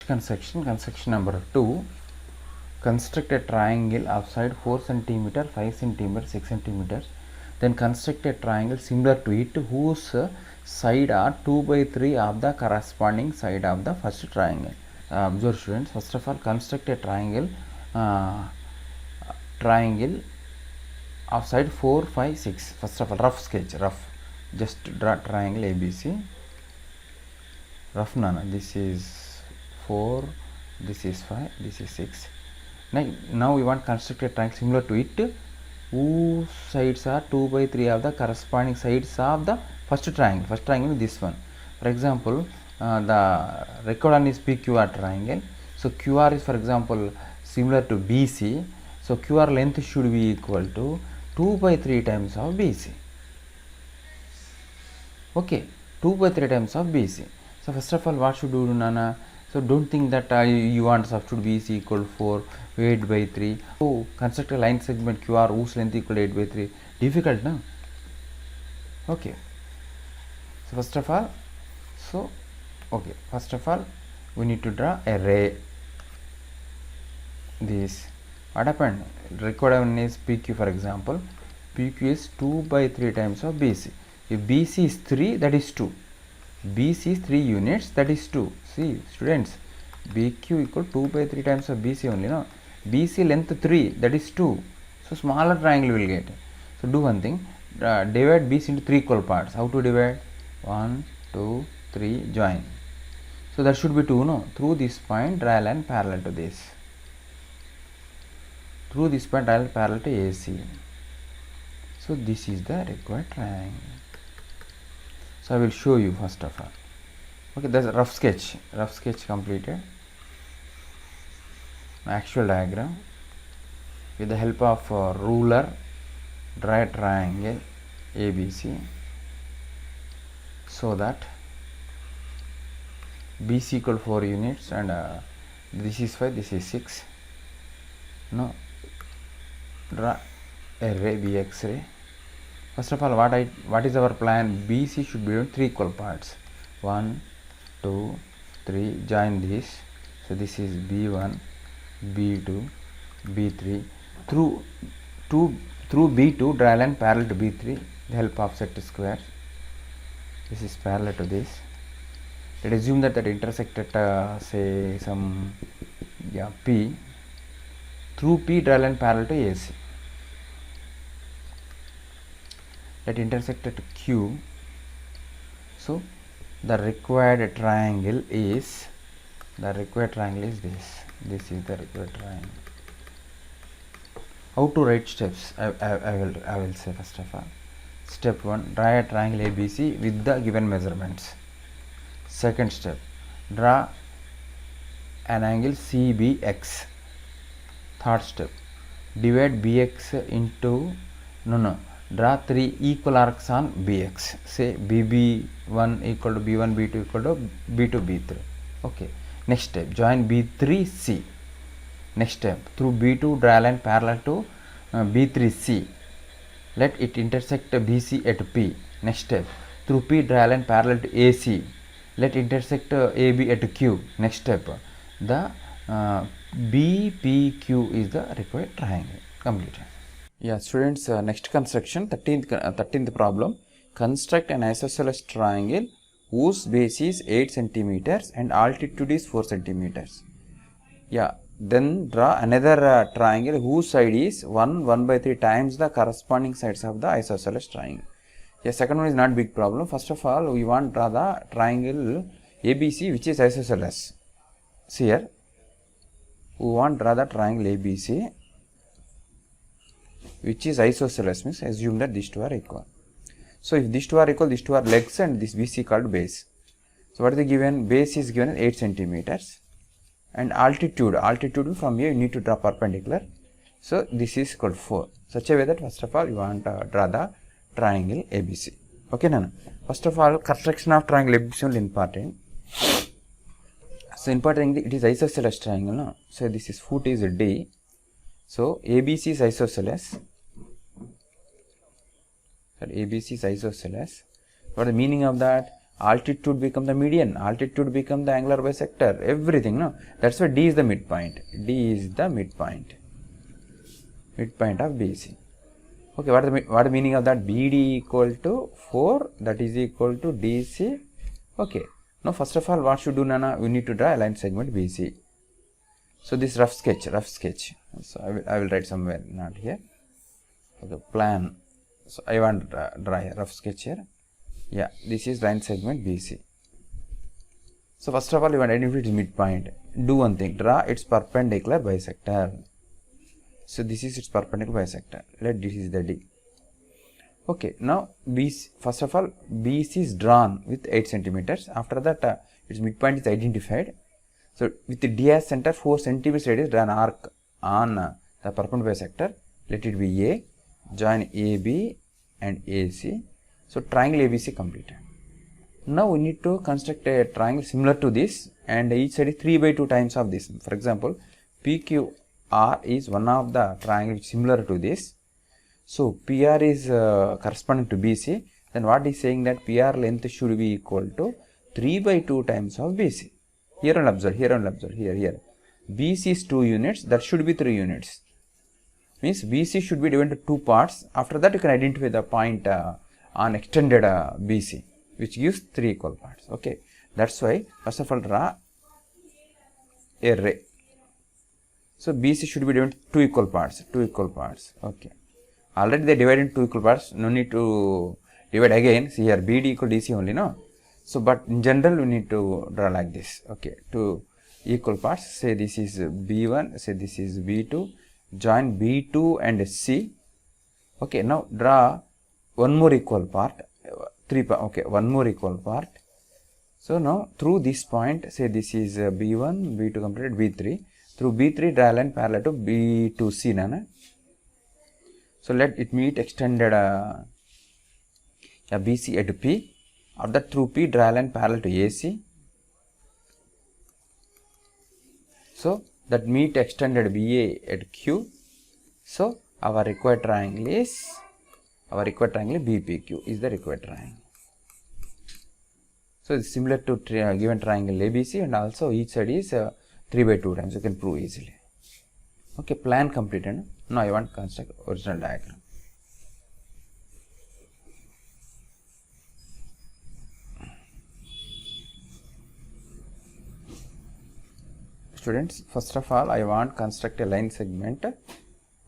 Construction number 2. Construct a triangle of side 4 cm, 5 cm, 6 cm. Then construct a triangle similar to it whose side are 2 by 3 of the corresponding side of the first triangle. Observe students, first of all construct a triangle of side 4, 5, 6. First of all rough sketch, just draw triangle ABC. Rough nana, this is 4, this is 5, this is 6. Now we want to construct a triangle similar to it whose sides are 2 by 3 of the corresponding sides of the first triangle. First triangle is this one. For example, the required one is PQR triangle. So QR is, for example, similar to BC. So QR length should be equal to 2 by 3 times of BC. Okay, 2 by 3 times of BC. So first of all, what should you do, Nana? So don't think that you want substitute BC equal to 4, 8 by 3. So construct a line segment QR whose length equal to 8 by 3. Difficult, no? Okay. So first of all, we need to draw a ray. This. What happened? Required one is PQ, for example. PQ is 2 by 3 times of BC. If BC is 3, that is 2. BC is 3 units, that is 2. See students, BQ equal 2 by 3 times of BC only, no? BC length 3, that is 2. So smaller triangle will get. So do one thing, divide BC into 3 equal parts. How to divide? 1, 2, 3, join. So that should be 2, no? Through this point, draw a line parallel to this. Through this point, draw a line parallel to AC. So this is the required triangle. So I will show you first of all. Okay, that's a rough sketch completed. Actual diagram. With the help of ruler, draw a triangle ABC so that BC equal 4 units and this is 5, this is 6. Now draw a ray, BX ray. First of all, what is our plan? BC should be in 3 equal parts. 1, 2, 3. Join this. So this is B1, B2, B3. Through B2, draw a line parallel to B3. With the help of set square. This is parallel to this. Let us assume that intersect at say some P. Through P, draw a line parallel to AC. Let intersect at Q. So the required triangle is this. This is the required triangle. How to write steps? I will say first of all. Step 1, draw a triangle ABC with the given measurements. Second step, draw an angle CBX. Third step, divide BX into draw 3 equal arcs on BX. Say BB1 equal to B1, B2 equal to B2, B3. Okay. Next step, join B3C. Next step, through B2 draw a line parallel to B3C. Let it intersect BC at P. Next step, through P draw a line parallel to AC. Let intersect AB at Q. Next step, the BPQ is the required triangle. Completed. Yeah, students, next construction, 13th problem. Construct an isosceles triangle whose base is 8 centimeters and altitude is 4 centimeters. Yeah, then draw another triangle whose side is 1 by 3 times the corresponding sides of the isosceles triangle. Yeah, second one is not big problem. First of all, we want to draw the triangle ABC which is isosceles. See here, we want to draw the triangle ABC which is isosceles, means assume that these two are equal. So if these two are equal, these two are legs and this BC called base. So what is the given? Base is given as 8 centimeters and altitude from here you need to draw perpendicular. So this is equal to 4. Such a way that first of all you want to draw the triangle ABC. Okay, Nana. First of all, construction of triangle ABC is important. So importantly, it is isosceles triangle. No? So this is foot is D. So ABC is isosceles. ABC is isosceles. What is the meaning of that? altitude become the median, altitude become the angular bisector, everything, no? That's why D is the midpoint. D is the midpoint of BC. Okay, what is the meaning of that? BD equal to 4, that is equal to DC. Okay, now first of all, what should do, Nana? We need to draw a line segment BC. So this rough sketch. So I will write somewhere, not here. Okay, plan. So I want to draw a rough sketch here. Yeah, this is line segment BC. So first of all, you want to identify its midpoint. Do one thing, draw its perpendicular bisector. So this is its perpendicular bisector. Let this is the D. Okay, now BC, first of all, BC is drawn with 8 centimeters. After that, its midpoint is identified. So with the D as center, 4 centimeters radius, draw an arc on the perpendicular bisector. Let it be A. Join AB and AC. So triangle ABC completed. Now we need to construct a triangle similar to this, and each side is 3 by 2 times of this. For example, PQR is one of the triangle similar to this. So PR is corresponding to BC. Then what is saying that PR length should be equal to 3 by 2 times of BC. Here and observe, here. BC is 2 units, that should be 3 units. Means BC should be divided into 2 parts. After that, you can identify the point on extended BC, which gives 3 equal parts. Okay, that's why first of all draw a ray. So BC should be divided into 2 equal parts. Okay, already they divided into 2 equal parts. No need to divide again. See here, BD equal DC only, no. So, but in general, we need to draw like this. Okay, 2 equal parts. Say this is B1. Say this is B2. Join B2 and C. Okay, now draw one more equal part. 3 part. Okay, one more equal part. So now through this point, say this is B1, B2 completed, B3. Through B3, draw a line parallel to B2C. Nana. So let it meet extended BC at P. After that, through P, draw a line parallel to AC. So that meet extended BA at Q. So our required triangle is BPQ is the required triangle. So it's similar to given triangle ABC, and also each side is 3 by 2 times. You can prove easily. Okay, plan completed. Now I want to construct original diagram. Students, first of all, I want to construct a line segment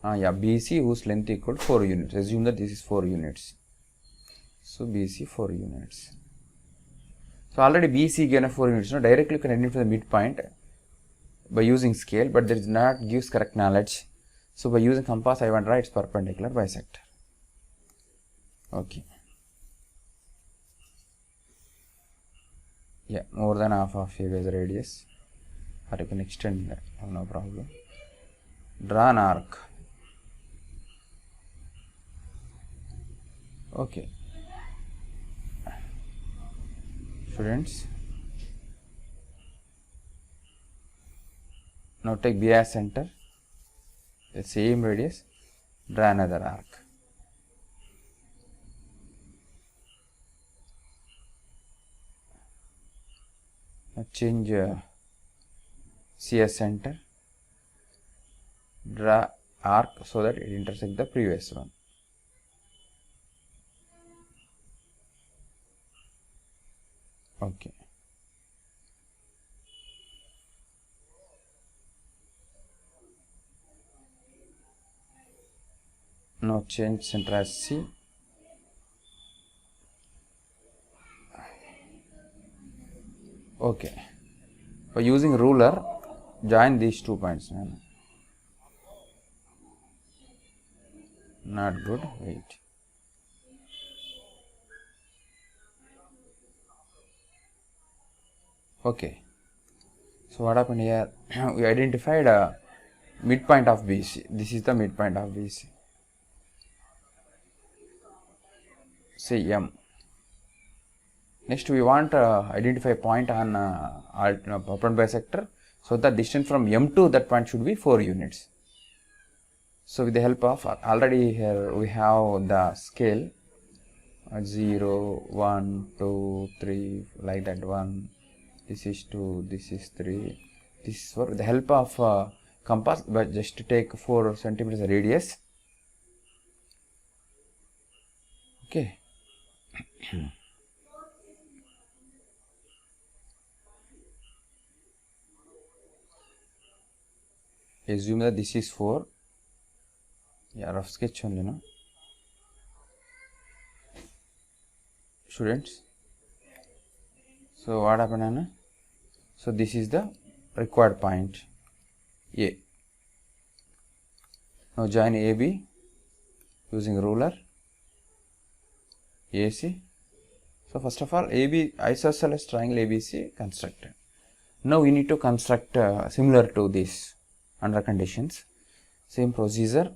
BC whose length equal to 4 units. Assume that this is 4 units. So BC 4 units. So already BC given 4 units. Now directly you can identify the midpoint by using scale, but there is not gives correct knowledge. So by using compass, I want to write its perpendicular bisector. Okay. Yeah, more than half of a base radius. Or you can extend that, no problem. Draw an arc. Okay. Students, now take B as center, the same radius, draw another arc. Now change C as center, draw arc so that it intersects the previous one. Okay. Now change center as C. Okay. By using ruler, join these 2 points. Not good. Wait. Okay. So what happened here? We identified a midpoint of BC. This is the midpoint of BC. Say M. Next, we want to identify a point on perpendicular bisector. So the distance from M to that point should be 4 units. So with the help of already here we have the scale. 0, 1, 2, 3, like that. 1, this is 2, this is 3. This is for the help of compass, but just to take 4 centimeters radius. Okay. Assume that this is 4. Yeah, rough sketch only, no? Students. So what happened, Anna? So this is the required point A. Now join AB using ruler, AC. So first of all, AB isosceles triangle ABC constructed. Now we need to construct similar to this under conditions. Same procedure.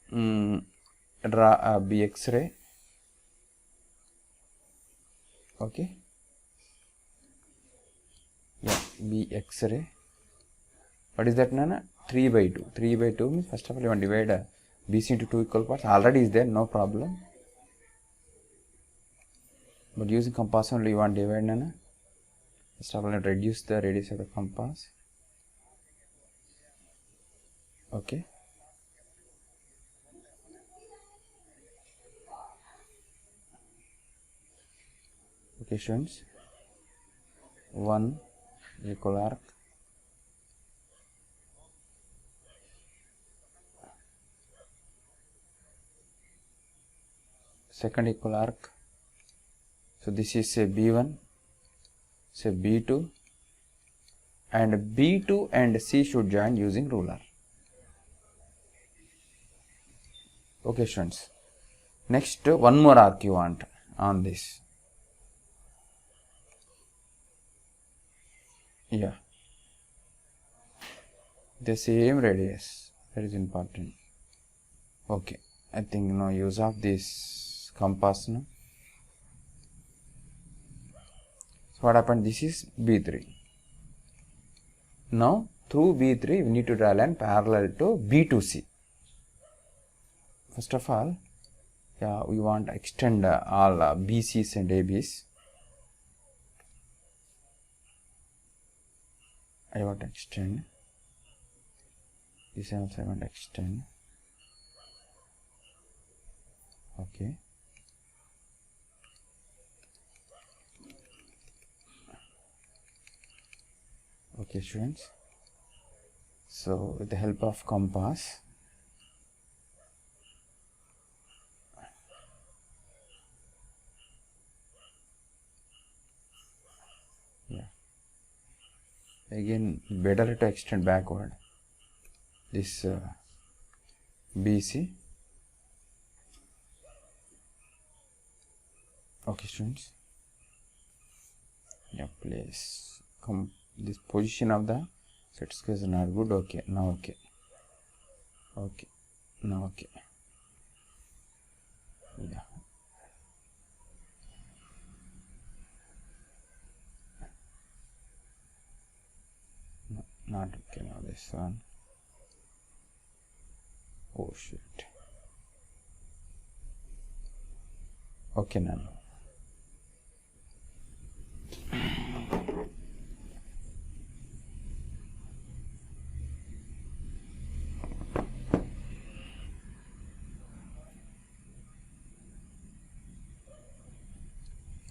Draw a B X-ray. Okay. Yeah, B X-ray. What is that, Nana? 3 by 2. 3 by 2 means first of all you want to divide BC into 2 equal parts. Already is there, no problem. But using compass only you want to divide, Nana. First of all, reduce the radius of the compass. Okay. Okay, students. 1 equal arc. Second equal arc. So this is say B1, say B2, and B2 and C should join using ruler. Okay, students. Next, one more arc you want on this. Yeah. The same radius. That is important. Okay. I think no use of this compass. No. So what happened? This is B3. Now through B3 we need to draw a line parallel to B2C. First of all, yeah, we want to extend all BCs and ABs. I want to extend. This also I want to extend. Okay. Okay, students. So with the help of compass, yeah, again better to extend backward this BC. Okay, students. Yeah, place this position of the set square is not good. Okay, now okay. Okay, now okay. Yeah. No, not okay. Now this one. Oh shit. Okay, now.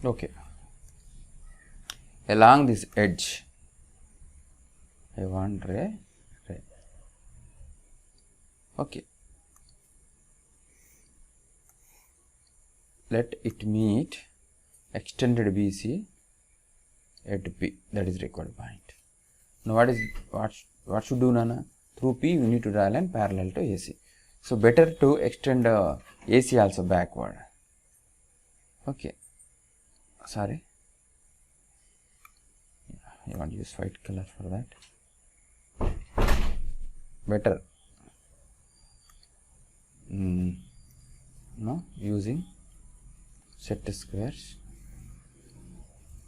Okay. Along this edge, I want ray. Okay. Let it meet extended BC at P. That is required point. Now what should do, Nana? Through P we need to draw a line parallel to AC. So better to extend AC also backward. Okay. Sorry. Yeah, I want to use white color for that. Better. No, using set squares.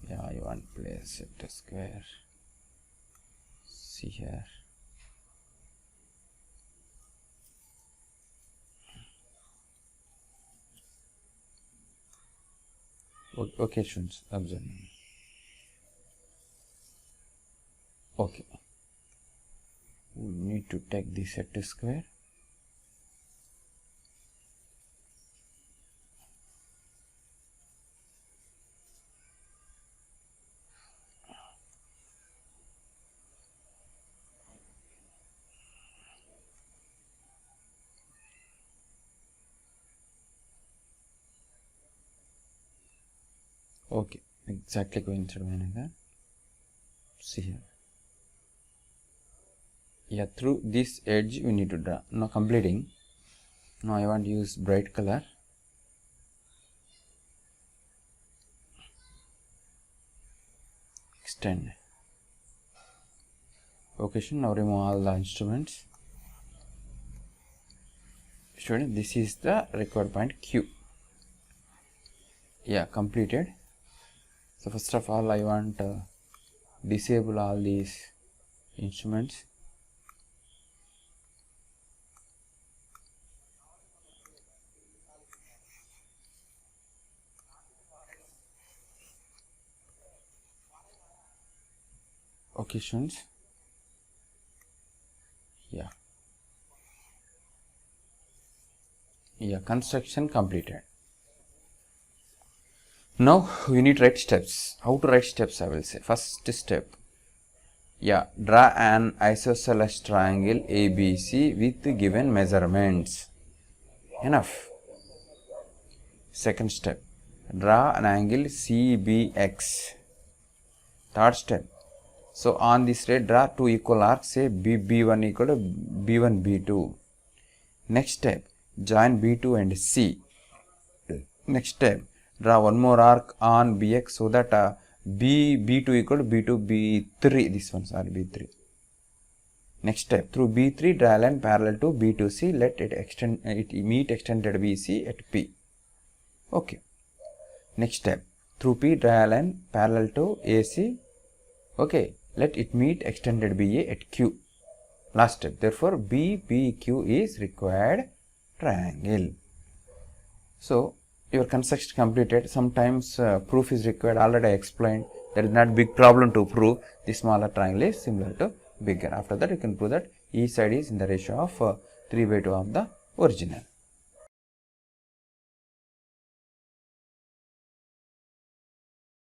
Yeah, you want to place set square. See here. Okay, students, observe. Okay, we need to take the set square. Okay, exactly coincident. See here. Yeah, through this edge we need to draw. Now completing. Now I want to use bright color. Extend. Okay, now remove all the instruments. Student, this is the required point Q. Yeah, completed. So first of all, I want to disable all these instruments. Okay, students. Yeah, construction completed. Now we need write steps. How to write steps? I will say. First step. Yeah, draw an isosceles triangle ABC with given measurements. Enough. Second step. Draw an angle CBX. Third step. So on this ray, draw two equal arcs. Say B1 equal to B1 B2. Next step. Join B2 and C. Next step. Draw one more arc on BX so that B2 equal to B2 B3. This one, sorry, B3. Next step, through B3 draw a line parallel to B2C. Let it extend. It meet extended BC at P. Okay. Next step, through P draw a line parallel to AC. Okay. Let it meet extended BA at Q. Last step. Therefore, BPQ is required triangle. So your construction completed. Sometimes proof is required. Already I explained. There is not big problem to prove. The smaller triangle is similar to bigger. After that, you can prove that each side is in the ratio of 3/2 of the original.